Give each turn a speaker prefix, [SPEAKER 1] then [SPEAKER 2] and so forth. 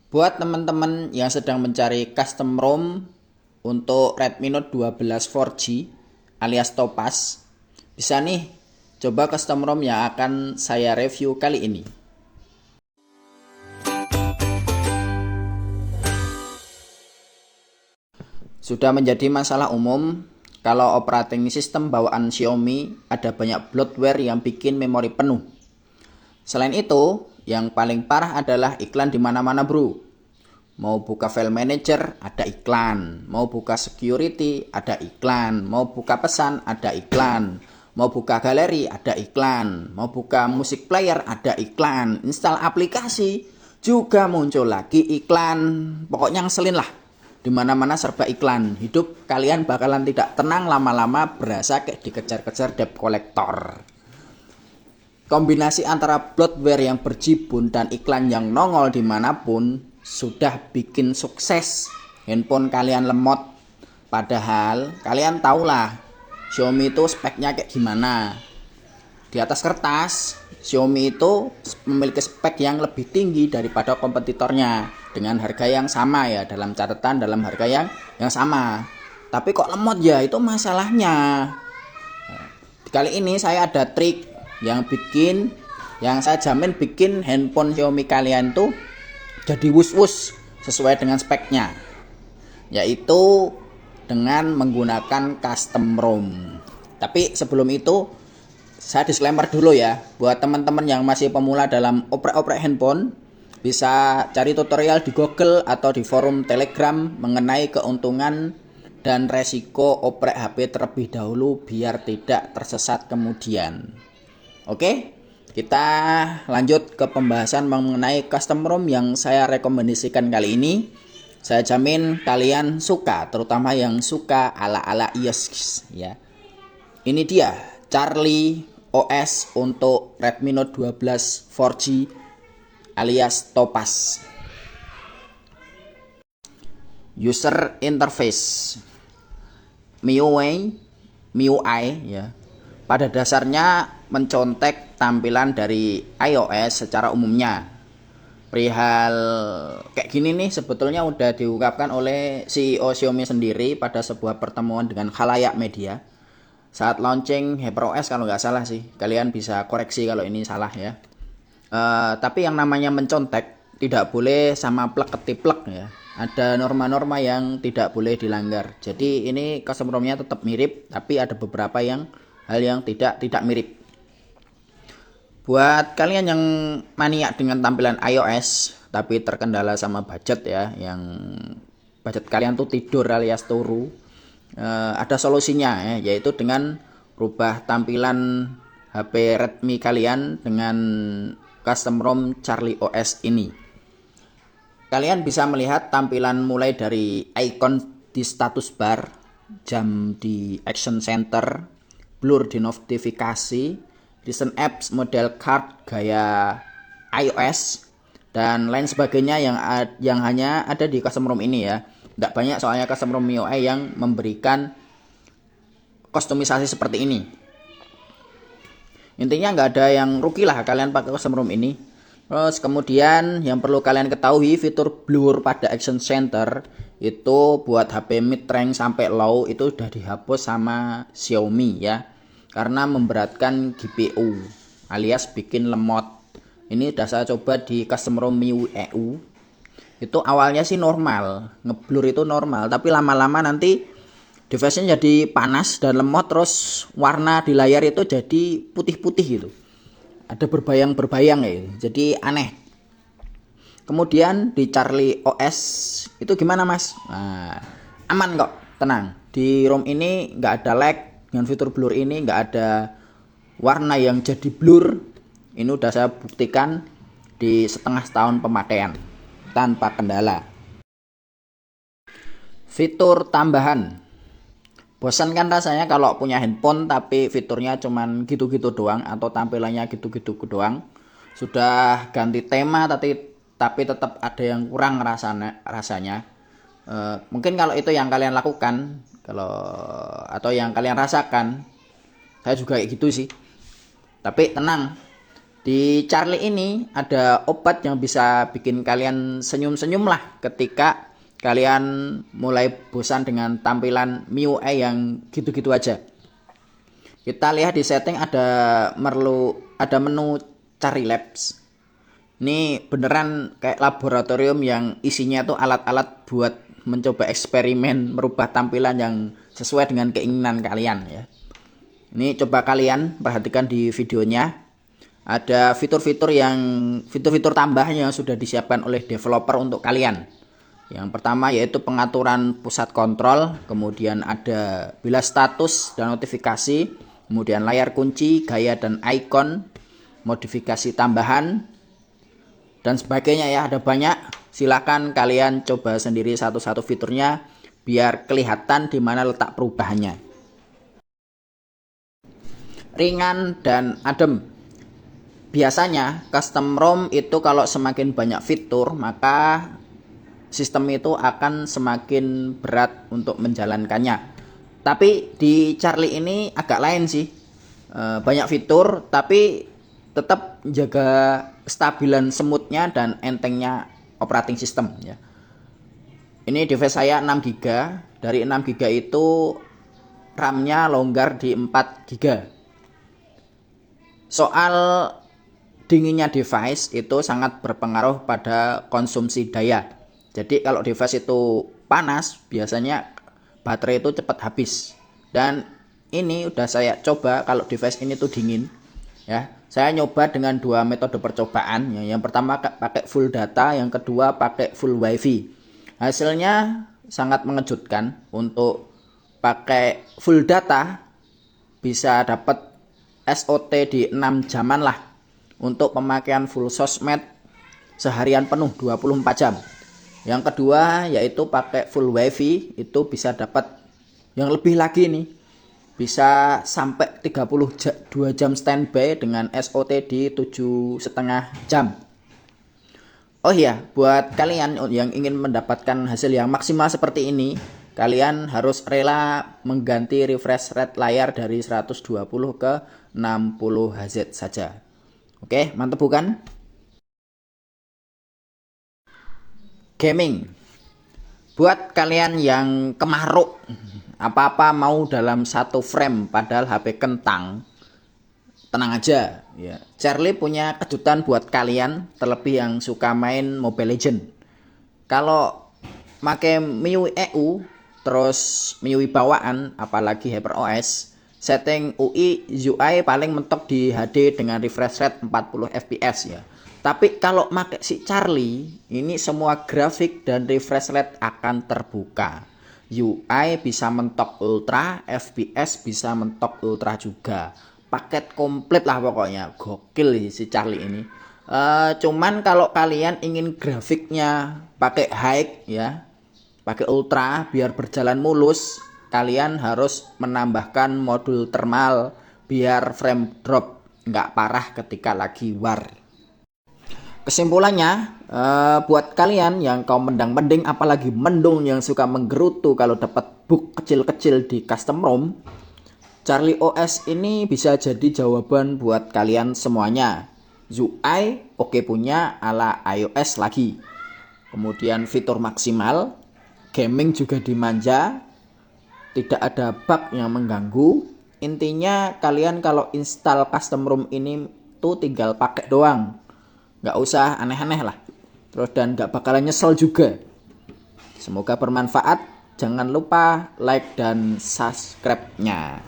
[SPEAKER 1] Buat teman-teman yang sedang mencari custom ROM untuk Redmi Note 12 4G alias Topaz, bisa nih coba custom ROM yang akan saya review kali ini. Sudah menjadi masalah umum kalau operating system bawaan Xiaomi ada banyak bloatware yang bikin memori penuh. Selain itu, yang paling parah adalah iklan di mana-mana, bro. Mau buka file manager, ada iklan. Mau buka security, ada iklan. Mau buka pesan, ada iklan. Mau buka galeri, ada iklan. Mau buka musik player, ada iklan. Install aplikasi, juga muncul lagi iklan. Pokoknya ngeselin lah. Di mana-mana serba iklan. Hidup kalian bakalan tidak tenang, lama-lama berasa kayak dikejar-kejar debt collector. Kombinasi antara bloatware yang berjibun dan iklan yang nongol dimanapun sudah bikin sukses handphone kalian lemot. Padahal kalian tahulah Xiaomi itu speknya kayak gimana. Di atas kertas, Xiaomi itu memiliki spek yang lebih tinggi daripada kompetitornya dengan harga yang sama ya, dalam catatan dalam harga yang sama. Tapi kok lemot ya, itu masalahnya. Kali ini saya ada trik yang saya jamin bikin handphone Xiaomi kalian tuh jadi wus-wus sesuai dengan speknya, yaitu dengan menggunakan custom ROM. Tapi sebelum itu saya disclaimer dulu ya, buat teman-teman yang masih pemula dalam oprek-oprek handphone, bisa cari tutorial di Google atau di forum Telegram mengenai keuntungan dan resiko oprek HP terlebih dahulu biar tidak tersesat kemudian. Oke, kita lanjut ke pembahasan mengenai custom ROM yang saya rekomendasikan kali ini. Saya jamin kalian suka, terutama yang suka ala-ala iOS ya. Ini dia Charlie OS untuk Redmi Note 12 4G alias Topaz. User interface MIUI ya. Pada dasarnya mencontek tampilan dari iOS secara umumnya. Perihal kayak gini nih sebetulnya udah diungkapkan oleh CEO Xiaomi sendiri pada sebuah pertemuan dengan khalayak media saat launching HyperOS kalau nggak salah sih. Kalian bisa koreksi kalau ini salah ya. Tapi yang namanya mencontek tidak boleh sama plek ketiplek ya. Ada norma-norma yang tidak boleh dilanggar. Jadi ini custom ROM-nya tetap mirip, tapi ada beberapa hal yang tidak mirip. Buat kalian yang maniak dengan tampilan iOS tapi terkendala sama budget ya, yang budget kalian tuh tidur alias turu, ada solusinya ya, yaitu dengan rubah tampilan HP Redmi kalian dengan custom ROM Charlie OS ini. Kalian bisa melihat tampilan mulai dari icon di status bar, jam di action center, blur di notifikasi, recent apps model card gaya iOS, dan lain sebagainya yang hanya ada di custom ROM ini ya. Tidak banyak soalnya custom ROM MIUI yang memberikan kustomisasi seperti ini. Intinya nggak ada yang rugi lah kalian pakai custom ROM ini. Terus kemudian yang perlu kalian ketahui, fitur blur pada action center itu buat HP mid range sampai low itu udah dihapus sama Xiaomi ya, karena memberatkan GPU alias bikin lemot. Ini udah saya coba di custom ROM MIUI EU. Itu awalnya sih normal, ngeblur itu normal, tapi lama-lama nanti device-nya jadi panas dan lemot, terus warna di layar itu jadi putih-putih gitu. Ada berbayang-berbayang ya, jadi aneh. Kemudian di Charlie OS itu gimana mas? Nah, aman kok, tenang. Di ROM ini nggak ada lag, dengan fitur blur ini nggak ada warna yang jadi blur. Ini udah saya buktikan di setengah tahun pemakaian tanpa kendala. Fitur tambahan. Bosan kan rasanya kalau punya handphone tapi fiturnya cuman gitu-gitu doang atau tampilannya gitu-gitu doang. Sudah ganti tema tapi tetap ada yang kurang rasanya. Mungkin kalau itu yang kalian lakukan, atau yang kalian rasakan, saya juga kayak gitu sih. Tapi tenang, Di Charlie ini ada obat yang bisa bikin kalian senyum-senyum lah ketika kalian mulai bosan dengan tampilan MIUI yang gitu-gitu aja. Kita lihat di setting ada menu Charlie Labs. Ini beneran kayak laboratorium yang isinya tuh alat-alat buat mencoba eksperimen merubah tampilan yang sesuai dengan keinginan kalian ya. Ini coba kalian perhatikan di videonya. Ada fitur-fitur tambah yang sudah disiapkan oleh developer untuk kalian. Yang pertama yaitu pengaturan pusat kontrol, kemudian ada bilas status dan notifikasi, kemudian layar kunci, gaya dan icon, modifikasi tambahan, dan sebagainya ya. Ada banyak. Silakan kalian coba sendiri satu-satu fiturnya biar kelihatan di mana letak perubahannya. Ringan dan adem. Biasanya custom ROM itu kalau semakin banyak fitur, maka sistem itu akan semakin berat untuk menjalankannya. Tapi di Charlie ini agak lain sih. Banyak fitur tapi tetap jaga kestabilan smoothnya dan entengnya operating system ya. Ini device saya 6 GB. Dari 6 GB itu RAM-nya longgar di 4 GB. Soal dinginnya device itu sangat berpengaruh pada konsumsi daya. Jadi kalau device itu panas, biasanya baterai itu cepat habis. Dan ini udah saya coba kalau device ini tuh dingin. Ya, saya nyoba dengan dua metode percobaan. Yang pertama pakai full data, yang kedua pakai full wifi. Hasilnya sangat mengejutkan. Untuk pakai full data bisa dapat SOT di 6 jaman lah. Untuk pemakaian full sosmed seharian penuh 24 jam. Yang kedua yaitu pakai full wifi, itu bisa dapat yang lebih lagi nih. Bisa sampai 32 jam standby dengan SOT di 7,5 jam. Oh iya, buat kalian yang ingin mendapatkan hasil yang maksimal seperti ini, kalian harus rela mengganti refresh rate layar dari 120 ke 60 Hz saja. Oke, mantap bukan? Gaming. Buat kalian yang kemaruk, apa-apa mau dalam satu frame padahal HP kentang, tenang aja ya. Charlie punya kejutan buat kalian, terlebih yang suka main Mobile Legends. Kalau pakai MIUI EU, terus MIUI bawaan, apalagi HyperOS, setting UI paling mentok di HD dengan refresh rate 40 fps ya. Tapi kalau pakai si Charlie, ini semua grafik dan refresh rate akan terbuka. UI bisa mentok ultra, FPS bisa mentok ultra juga. Paket komplit lah pokoknya, gokil si Charlie ini. Cuman kalau kalian ingin grafiknya pakai high ya, pakai ultra biar berjalan mulus, kalian harus menambahkan modul thermal biar frame drop nggak parah ketika lagi war. Kesimpulannya, buat kalian yang kaum mendang-mending apalagi mendung yang suka menggerutu kalau dapat bug kecil-kecil di custom ROM, Charlie OS ini bisa jadi jawaban buat kalian semuanya. UI oke punya ala iOS lagi. Kemudian fitur maksimal, gaming juga dimanja, tidak ada bug yang mengganggu. Intinya kalian kalau install custom ROM ini tuh tinggal pakai doang, nggak usah aneh-aneh lah. Terus dan nggak bakalan nyesel juga. Semoga bermanfaat. Jangan lupa like dan subscribe-nya.